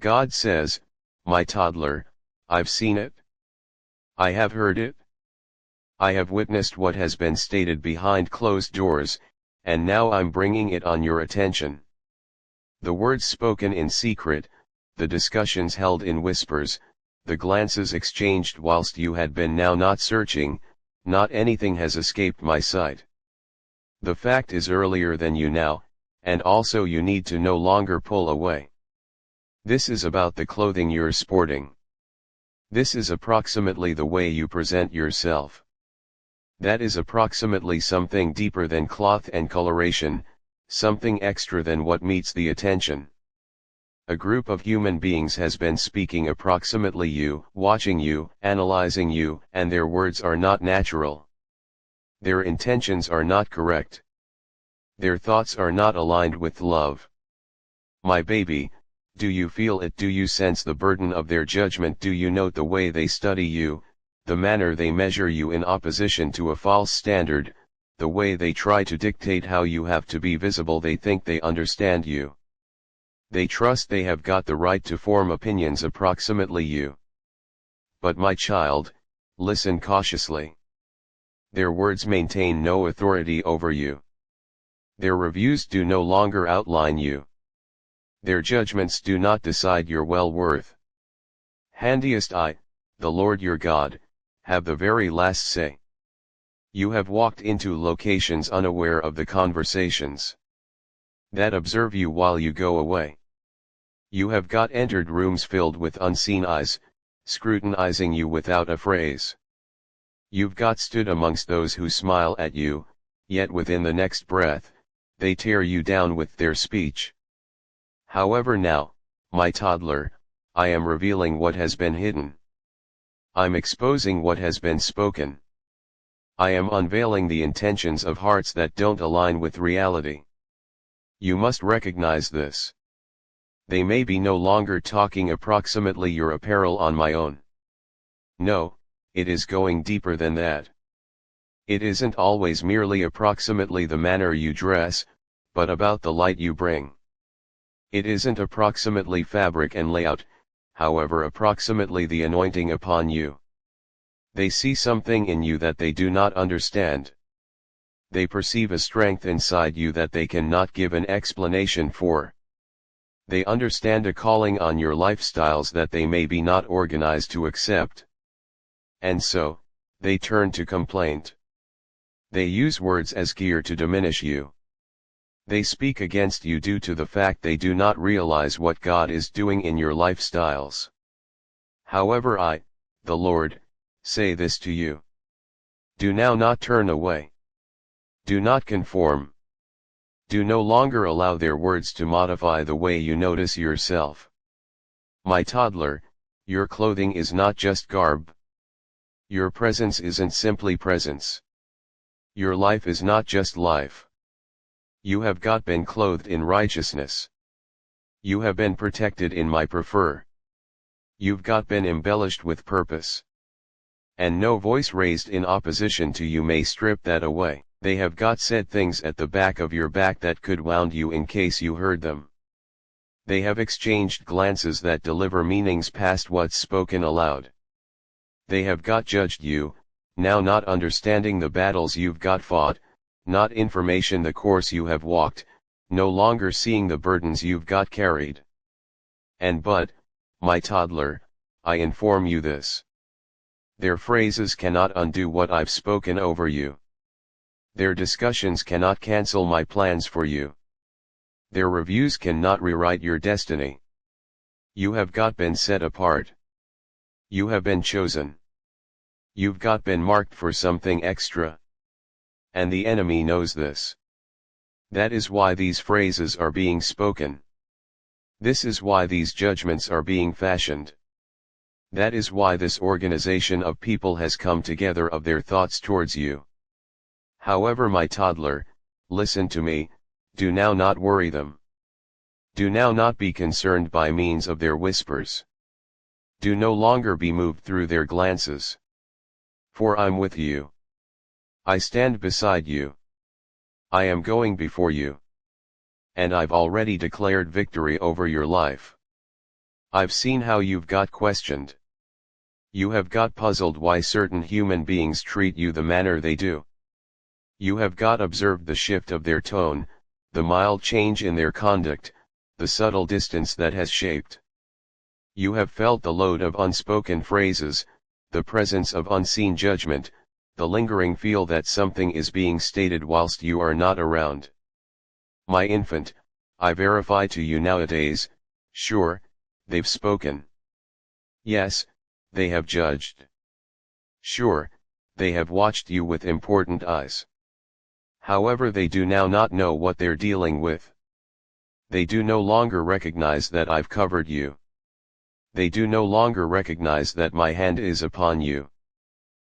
God says, my toddler, I've seen it. I have heard it. I have witnessed what has been stated behind closed doors, and now I'm bringing it on your attention. The words spoken in secret, the discussions held in whispers, the glances exchanged whilst you had been now not searching, not anything has escaped my sight. The fact is earlier than you now, and also you need to no longer pull away. This is about the clothing you're sporting. This is approximately the way you present yourself. That is approximately something deeper than cloth and coloration, something extra than what meets the attention. A group of human beings has been speaking approximately you, watching you, analyzing you, and their words are not natural. Their intentions are not correct. Their thoughts are not aligned with love. My baby, do you feel it? Do you sense the burden of their judgment? Do you note the way they study you, the manner they measure you in opposition to a false standard, the way they try to dictate how you have to be visible? They think they understand you. They trust they have got the right to form opinions approximately you. But my child, listen cautiously. Their words maintain no authority over you. Their reviews do no longer outline you. Their judgments do not decide your well-worth. Handiest I, the Lord your God, have the very last say. You have walked into locations unaware of the conversations that observe you while you go away. You have got entered rooms filled with unseen eyes, scrutinizing you without a phrase. You've got stood amongst those who smile at you, yet within the next breath, they tear you down with their speech. However now, my toddler, I am revealing what has been hidden. I'm exposing what has been spoken. I am unveiling the intentions of hearts that don't align with reality. You must recognize this. They may be no longer talking approximately your apparel on my own. No, it is going deeper than that. It isn't always merely approximately the manner you dress, but about the light you bring. It isn't approximately fabric and layout, however approximately the anointing upon you. They see something in you that they do not understand. They perceive a strength inside you that they cannot give an explanation for. They understand a calling on your lifestyles that they may be not organized to accept. And so, they turn to complaint. They use words as gear to diminish you. They speak against you due to the fact they do not realize what God is doing in your lifestyles. However, I, the Lord, say this to you. Do now not turn away. Do not conform. Do no longer allow their words to modify the way you notice yourself. My toddler, your clothing is not just garb. Your presence isn't simply presence. Your life is not just life. You have got been clothed in righteousness. You have been protected in my prefer. You've got been embellished with purpose. And no voice raised in opposition to you may strip that away. They have got said things at the back of your back that could wound you in case you heard them. They have exchanged glances that deliver meanings past what's spoken aloud. They have got judged you, now not understanding the battles you've got fought, not information the course you have walked, no longer seeing the burdens you've got carried. And but, my toddler, I inform you this. Their phrases cannot undo what I've spoken over you. Their discussions cannot cancel my plans for you. Their reviews cannot rewrite your destiny. You have got been set apart. You have been chosen. You've got been marked for something extra. And the enemy knows this. That is why these phrases are being spoken. This is why these judgments are being fashioned. That is why this organization of people has come together of their thoughts towards you. However, my toddler, listen to me, do now not worry them. Do now not be concerned by means of their whispers. Do no longer be moved through their glances. For I'm with you. I stand beside you. I am going before you. And I've already declared victory over your life. I've seen how you've got questioned. You have got puzzled why certain human beings treat you the manner they do. You have got observed the shift of their tone, the mild change in their conduct, the subtle distance that has shaped. You have felt the load of unspoken phrases, the presence of unseen judgment, the lingering feel that something is being stated whilst you are not around. My infant, I verify to you nowadays, sure, they've spoken. Yes, they have judged. Sure, they have watched you with important eyes. However, they do now not know what they're dealing with. They do no longer recognize that I've covered you. They do no longer recognize that my hand is upon you.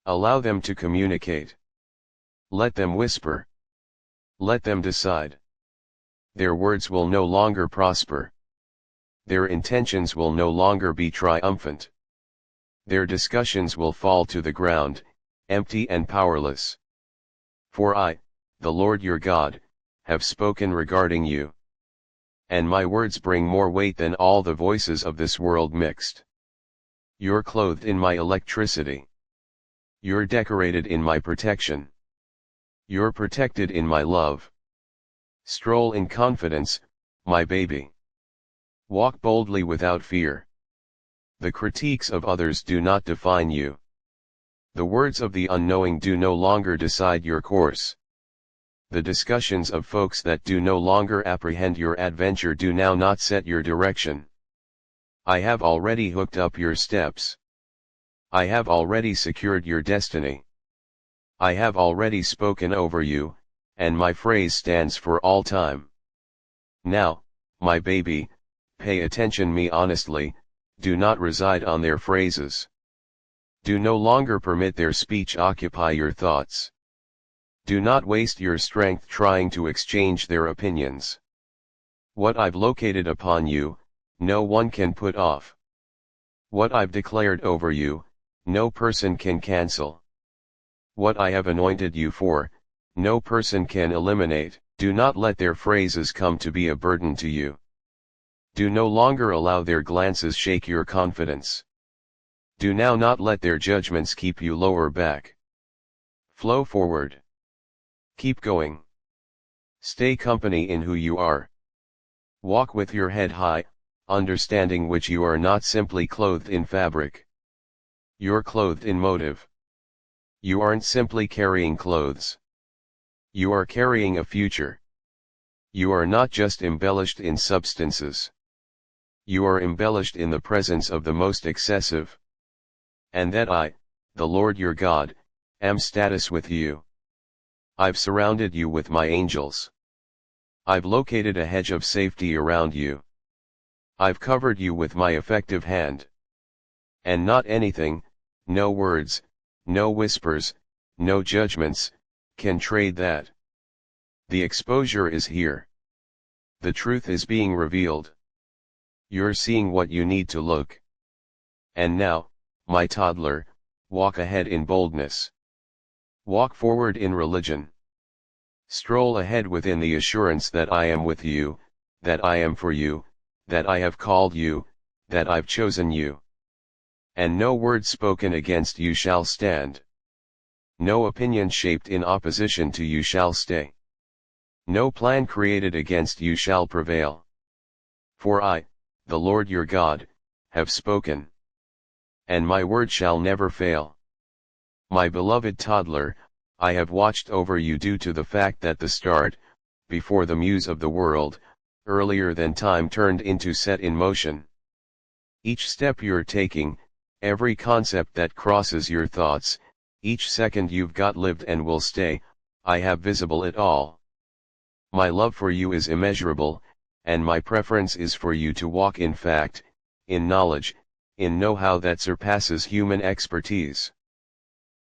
Allow them to communicate. Let them whisper. Let them decide. Their words will no longer prosper. Their intentions will no longer be triumphant. Their discussions will fall to the ground, empty and powerless. For I, the Lord your God, have spoken regarding you. And my words bring more weight than all the voices of this world mixed. You're clothed in my electricity. You're decorated in my protection. You're protected in my love. Stroll in confidence, my baby. Walk boldly without fear. The critiques of others do not define you. The words of the unknowing do no longer decide your course. The discussions of folks that do no longer apprehend your adventure do now not set your direction. I have already hooked up your steps. I have already secured your destiny. I have already spoken over you, and my phrase stands for all time. Now, my baby, pay attention me honestly, do not reside on their phrases. Do no longer permit their speech occupy your thoughts. Do not waste your strength trying to exchange their opinions. What I've located upon you, no one can put off. What I've declared over you, no person can cancel. What I have anointed you for, no person can eliminate. Do not let their phrases come to be a burden to you. Do no longer allow their glances shake your confidence. Do now not let their judgments keep you lower back. Flow forward. Keep going. Stay company in who you are. Walk with your head high, understanding which you are not simply clothed in fabric. You're clothed in motive. You aren't simply carrying clothes. You are carrying a future. You are not just embellished in substances. You are embellished in the presence of the most excessive. And that I, the Lord your God, am status with you. I've surrounded you with my angels. I've located a hedge of safety around you. I've covered you with my effective hand. And not anything, no words, no whispers, no judgments, can trade that. The exposure is here. The truth is being revealed. You're seeing what you need to look. And now, my toddler, walk ahead in boldness. Walk forward in religion. Stroll ahead within the assurance that I am with you, that I am for you, that I have called you, that I've chosen you. And no word spoken against you shall stand. No opinion shaped in opposition to you shall stay. No plan created against you shall prevail. For I, the Lord your God, have spoken. And my word shall never fail. My beloved toddler, I have watched over you due to the fact that the start, before the muse of the world, earlier than time turned into set in motion. Each step you're taking, every concept that crosses your thoughts, each second you've got lived and will stay, I have visible it all. My love for you is immeasurable, and my preference is for you to walk in fact, in knowledge, in know-how that surpasses human expertise.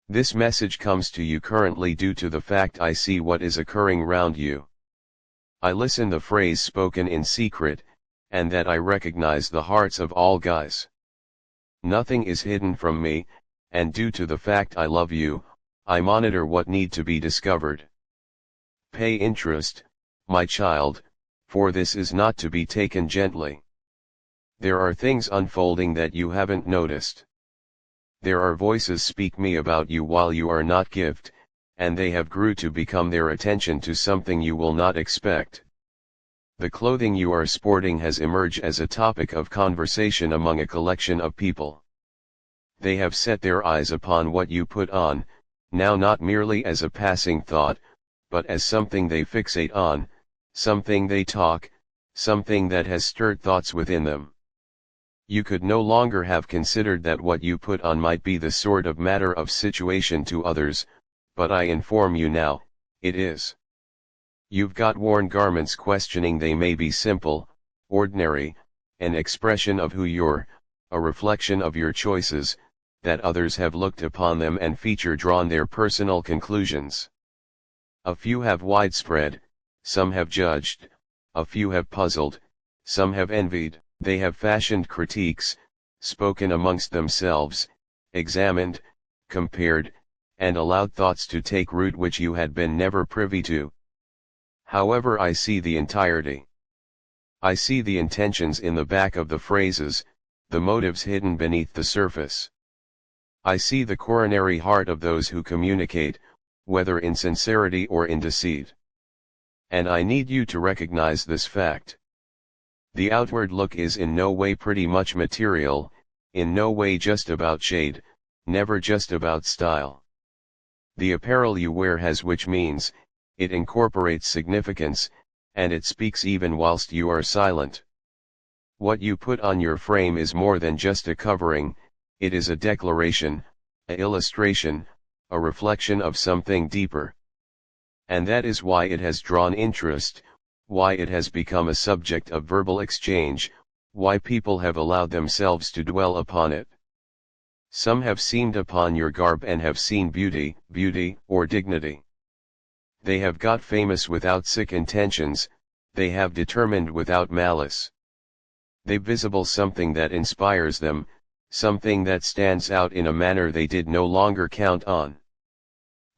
This message comes to you currently due to the fact I see what is occurring round you. I listen the phrase spoken in secret, and that I recognize the hearts of all guys. Nothing is hidden from me, and due to the fact I love you, I monitor what need to be discovered. Pay interest, my child, for this is not to be taken gently. There are things unfolding that you haven't noticed. There are voices speak me about you while you are not gift, and they have grew to become their attention to something you will not expect. The clothing you are sporting has emerged as a topic of conversation among a collection of people. They have set their eyes upon what you put on, now not merely as a passing thought, but as something they fixate on, something they talk, something that has stirred thoughts within them. You could no longer have considered that what you put on might be the sort of matter of situation to others, but I inform you now, it is. You've got worn garments questioning they may be simple, ordinary, an expression of who you're, a reflection of your choices, that others have looked upon them and drawn their personal conclusions. A few have widespread, some have judged, a few have puzzled, some have envied. They have fashioned critiques, spoken amongst themselves, examined, compared, and allowed thoughts to take root which you had been never privy to. However, I see the entirety. I see the intentions in the back of the phrases, the motives hidden beneath the surface. I see the coronary heart of those who communicate, whether in sincerity or in deceit. And I need you to recognize this fact. The outward look is in no way pretty much material, in no way just about shade, never just about style. The apparel you wear has, which means, it incorporates significance, and it speaks even whilst you are silent. What you put on your frame is more than just a covering, it is a declaration, an illustration, a reflection of something deeper. And that is why it has drawn interest, why it has become a subject of verbal exchange, why people have allowed themselves to dwell upon it. Some have seemed upon your garb and have seen beauty, or dignity. They have got famous without sick intentions, they have determined without malice. They visible something that inspires them, something that stands out in a manner they did no longer count on.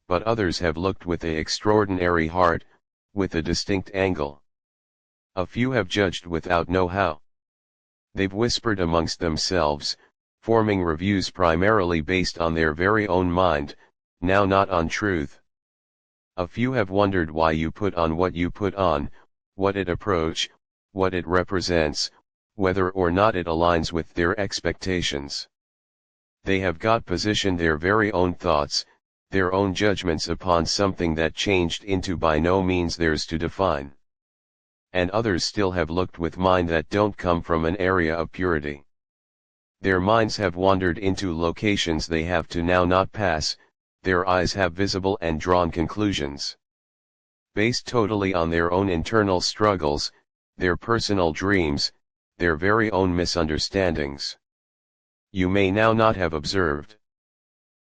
But others have looked with an extraordinary heart, with a distinct angle. A few have judged without know-how. They've whispered amongst themselves, forming reviews primarily based on their very own mind, now not on truth. A few have wondered why you put on what you put on, what it approaches, what it represents, whether or not it aligns with their expectations. They have got positioned their very own thoughts, their own judgments upon something that changed into by no means theirs to define. And others still have looked with mind that don't come from an area of purity. Their minds have wandered into locations they have to now not pass, their eyes have visible and drawn conclusions. Based totally on their own internal struggles, their personal dreams, their very own misunderstandings. You may now not have observed.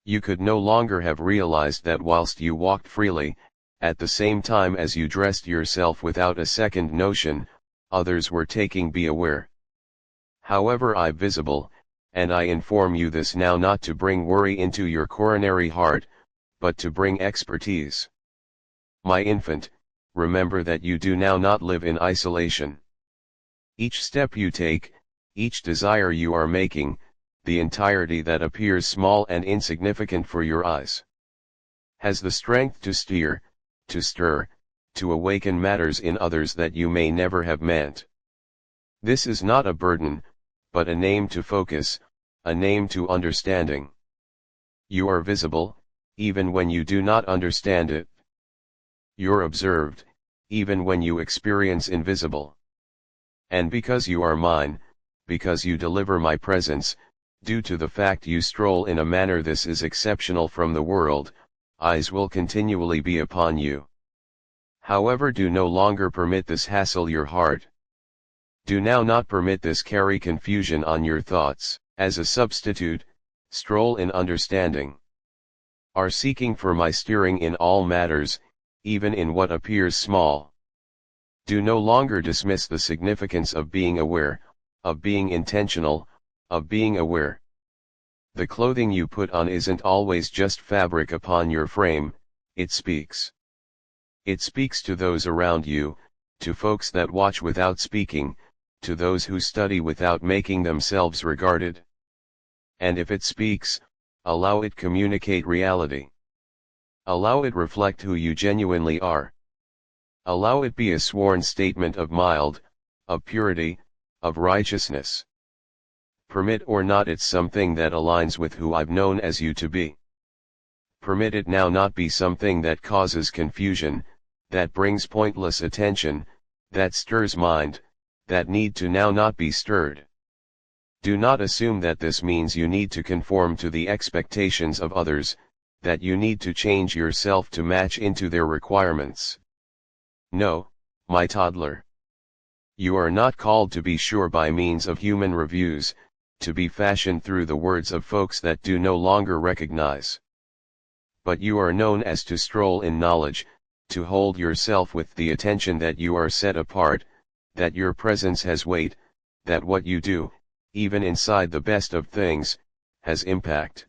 You could no longer have realized that whilst you walked freely, at the same time as you dressed yourself without a second notion, others were taking be aware. However, I visible, and I inform you this now not to bring worry into your coronary heart, but to bring expertise. My infant, remember that you do now not live in isolation. Each step you take, each desire you are making, the entirety that appears small and insignificant for your eyes, has the strength to steer, to stir, to awaken matters in others that you may never have meant. This is not a burden, but a name to focus, a name to understanding. You are visible, even when you do not understand it. You're observed, even when you experience invisible. And because you are mine, because you deliver my presence, due to the fact you stroll in a manner this is exceptional from the world, eyes will continually be upon you. However, do no longer permit this hassle your heart. Do now not permit this carry confusion on your thoughts. As a substitute, stroll in understanding. Are seeking for my steering in all matters, even in what appears small. Do no longer dismiss the significance of being aware, of being intentional, of being aware. The clothing you put on isn't always just fabric upon your frame, it speaks. It speaks to those around you, to folks that watch without speaking, to those who study without making themselves regarded. And if it speaks, allow it communicate reality. Allow it reflect who you genuinely are. Allow it be a sworn statement of mild, of purity, of righteousness. Permit or not it's something that aligns with who I've known as you to be. Permit it now not be something that causes confusion, that brings pointless attention, that stirs mind, that need to now not be stirred. Do not assume that this means you need to conform to the expectations of others, that you need to change yourself to match into their requirements. No, my toddler. You are not called to be sure by means of human reviews, to be fashioned through the words of folks that do no longer recognize. But you are known as to stroll in knowledge, to hold yourself with the attention that you are set apart, that your presence has weight, that what you do, even inside the best of things, has impact.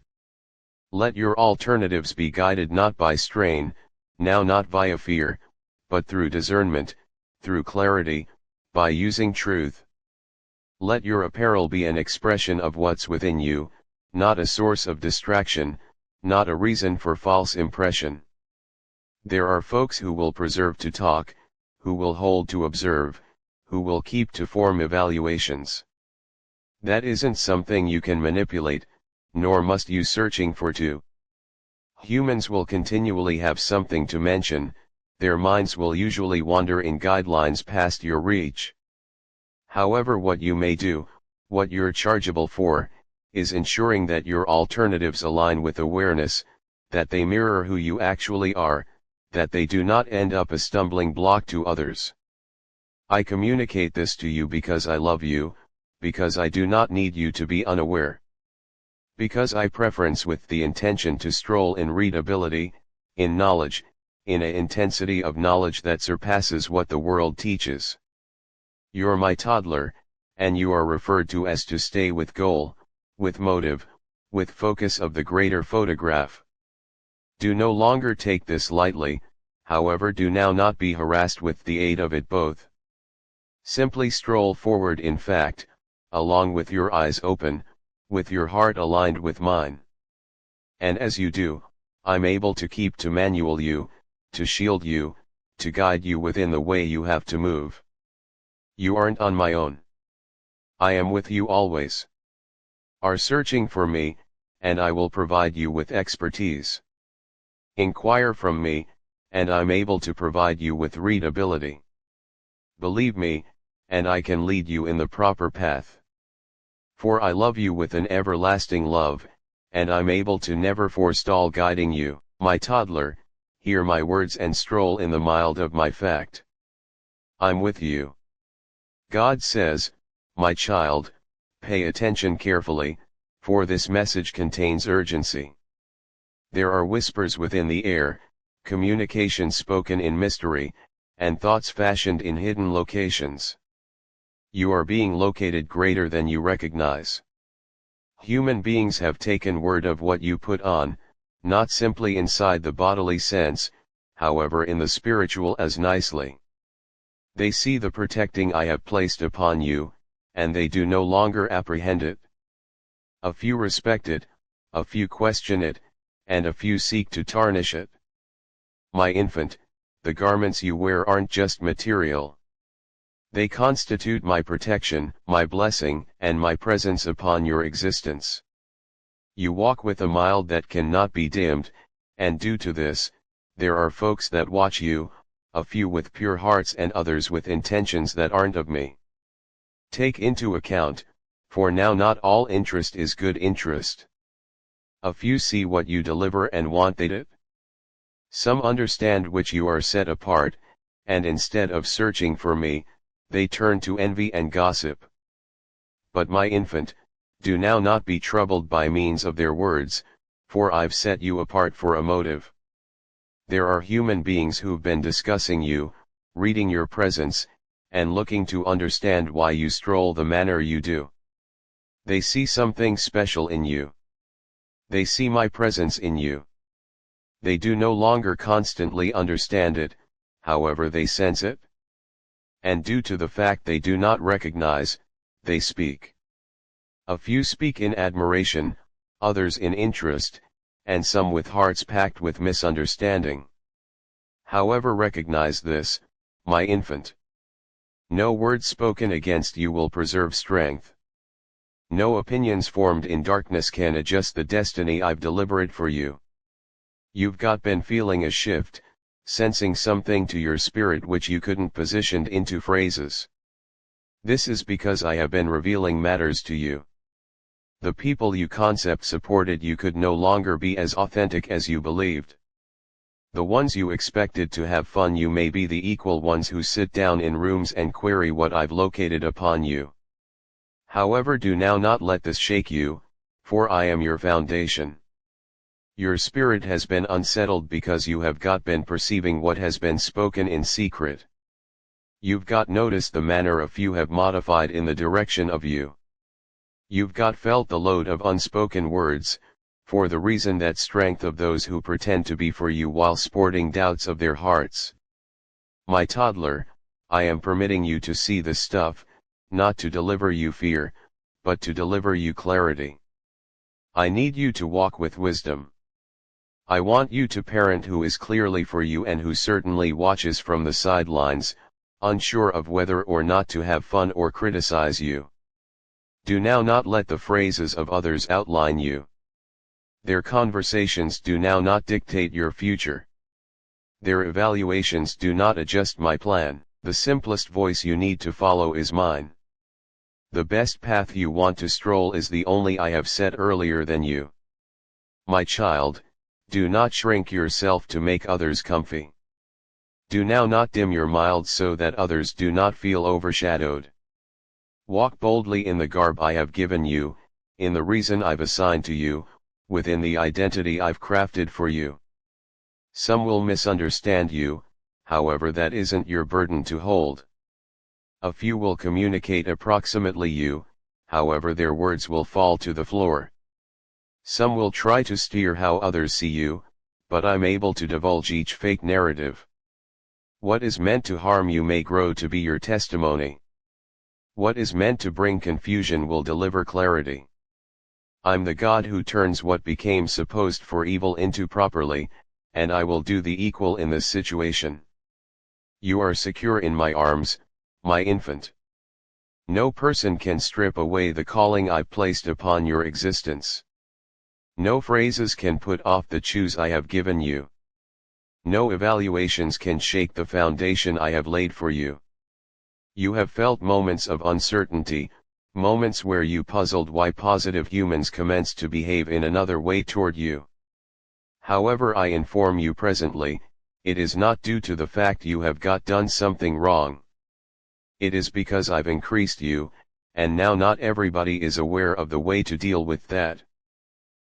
Let your alternatives be guided not by strain, now not via fear, but through discernment, through clarity, by using truth. Let your apparel be an expression of what's within you, not a source of distraction, not a reason for false impression. There are folks who will preserve to talk, who will hold to observe, who will keep to form evaluations. That isn't something you can manipulate, nor must you searching for to. Humans will continually have something to mention, their minds will usually wander in guidelines past your reach. However, what you may do, what you're chargeable for, is ensuring that your alternatives align with awareness, that they mirror who you actually are, that they do not end up a stumbling block to others. I communicate this to you because I love you, because I do not need you to be unaware. Because I preference with the intention to stroll in readability, in knowledge, in an intensity of knowledge that surpasses what the world teaches. You're my toddler, and you are referred to as to stay with goal, with motive, with focus of the greater photograph. Do no longer take this lightly, however do now not be harassed with the aid of it both. Simply stroll forward in fact, along with your eyes open, with your heart aligned with mine. And as you do, I'm able to keep to manual you, to shield you, to guide you within the way you have to move. You aren't on my own. I am with you always. Are searching for me, and I will provide you with expertise. Inquire from me, and I'm able to provide you with readability. Believe me, and I can lead you in the proper path. For I love you with an everlasting love, and I'm able to never forestall guiding you. My toddler, hear my words and stroll in the mild of my fact. I'm with you. God says, my child, pay attention carefully, for this message contains urgency. There are whispers within the air, communications spoken in mystery, and thoughts fashioned in hidden locations. You are being located greater than you recognize. Human beings have taken word of what you put on, not simply inside the bodily sense, however in the spiritual as nicely. They see the protecting I have placed upon you, and they do no longer apprehend it. A few respect it, a few question it, and a few seek to tarnish it. My infant, the garments you wear aren't just material. They constitute my protection, my blessing, and my presence upon your existence. You walk with a mild that cannot be dimmed, and due to this, there are folks that watch you, a few with pure hearts and others with intentions that aren't of me. Take into account, for now not all interest is good interest. A few see what you deliver and want it. Some understand which you are set apart, and instead of searching for me, they turn to envy and gossip. But my infant, do now not be troubled by means of their words, for I've set you apart for a motive. There are human beings who've been discussing you, reading your presence, and looking to understand why you stroll the manner you do. They see something special in you. They see my presence in you. They do no longer constantly understand it, however they sense it. and due to the fact they do not recognize, they speak. A few speak in admiration, others in interest, and some with hearts packed with misunderstanding. However, recognize this, my infant. No words spoken against you will preserve strength. No opinions formed in darkness can adjust the destiny I've delivered for you. You've been feeling a shift, sensing something to your spirit which you couldn't position into phrases. This is because I have been revealing matters to you. The people you concept supported you could no longer be as authentic as you believed. The ones you expected to have fun, you may be the equal ones who sit down in rooms and query what I've located upon you. However, do now not let this shake you, for I am your foundation. Your spirit has been unsettled because you have been perceiving what has been spoken in secret. You've noticed the manner a few have modified in the direction of you. You've felt the load of unspoken words, for the reason that strength of those who pretend to be for you while sporting doubts of their hearts. My toddler, I am permitting you to see the stuff, not to deliver you fear, but to deliver you clarity. I need you to walk with wisdom. I want you to parent who is clearly for you and who certainly watches from the sidelines, unsure of whether or not to have fun or criticize you. Do now not let the phrases of others outline you. Their conversations do now not dictate your future. Their evaluations do not adjust my plan. The simplest voice you need to follow is mine. The best path you want to stroll is the only I have set earlier than you. My child, do not shrink yourself to make others comfy. Do now not dim your mild so that others do not feel overshadowed. Walk boldly in the garb I have given you, in the reason I've assigned to you, within the identity I've crafted for you. Some will misunderstand you, however that isn't your burden to hold. A few will communicate approximately you, however their words will fall to the floor. Some will try to steer how others see you, but I'm able to divulge each fake narrative. What is meant to harm you may grow to be your testimony. What is meant to bring confusion will deliver clarity. I'm the God who turns what became supposed for evil into properly, and I will do the equal in this situation. You are secure in my arms, my infant. No person can strip away the calling I've placed upon your existence. No phrases can put off the choose I have given you. No evaluations can shake the foundation I have laid for you. You have felt moments of uncertainty, moments where you puzzled why positive humans commenced to behave in another way toward you. However, I inform you presently, it is not due to the fact you have done something wrong. It is because I've increased you, and now not everybody is aware of the way to deal with that.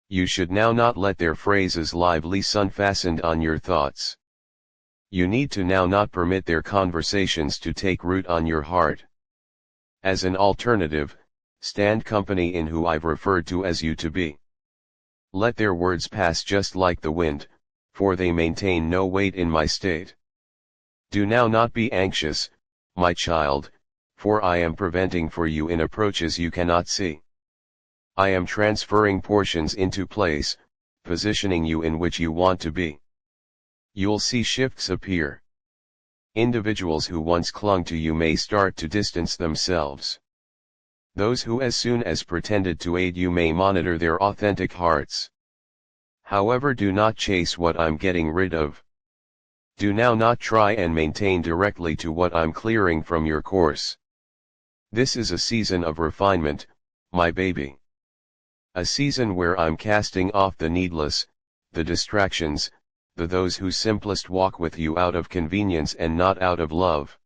You should now not let their phrases lively sun fastened on your thoughts. You need to now not permit their conversations to take root on your heart. As an alternative, stand company in who I've referred to as you to be. Let their words pass just like the wind, for they maintain no weight in my state. Do now not be anxious, my child, for I am preventing for you in approaches you cannot see. I am transferring portions into place, positioning you in which you want to be. You'll see shifts appear. Individuals who once clung to you may start to distance themselves. Those who as soon as pretended to aid you may monitor their authentic hearts. However, do not chase what I'm getting rid of. Do now not try and maintain directly to what I'm clearing from your course. This is a season of refinement, my baby. A season where I'm casting off the needless, the distractions, those who simplest walk with you out of convenience and not out of love.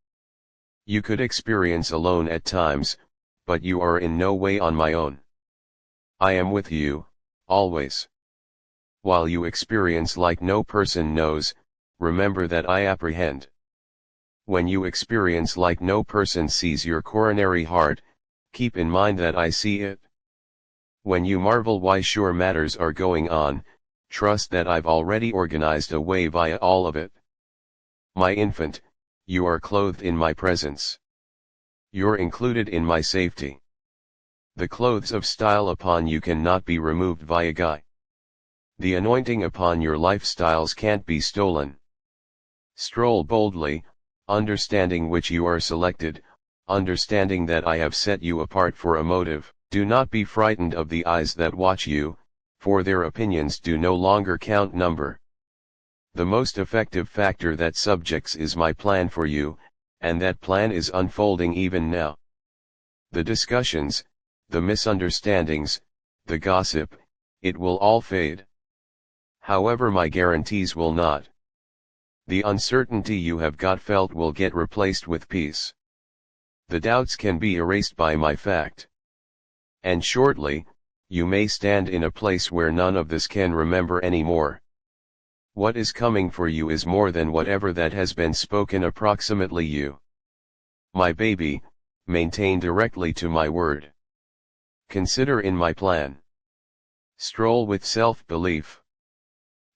You could experience alone at times, but you are in no way on my own. I am with you, always. While you experience like no person knows, remember that I apprehend. When you experience like no person sees your coronary heart, keep in mind that I see it. When you marvel why sure matters are going on, trust that I've already organized a way via all of it. My infant, you are clothed in my presence. You're included in my safety. The clothes of style upon you cannot be removed via guy. The anointing upon your lifestyles can't be stolen. Stroll boldly, understanding which you are selected, understanding that I have set you apart for a motive. Do not be frightened of the eyes that watch you, for their opinions do no longer count number. The most effective factor that subjects is my plan for you, and that plan is unfolding even now. The discussions, the misunderstandings, the gossip, it will all fade. However, my guarantees will not. The uncertainty you have got felt will get replaced with peace. The doubts can be erased by my fact. And shortly, you may stand in a place where none of this can remember anymore. What is coming for you is more than whatever that has been spoken approximately you. My baby, maintain directly to my word. Consider in my plan. Stroll with self-belief.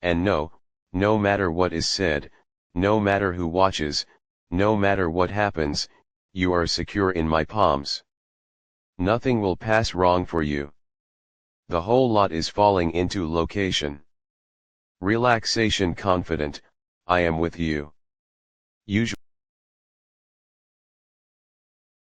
And know, no matter what is said, no matter who watches, no matter what happens, you are secure in my palms. Nothing will pass wrong for you. The whole lot is falling into location. Relaxation confident, I am with you. Usually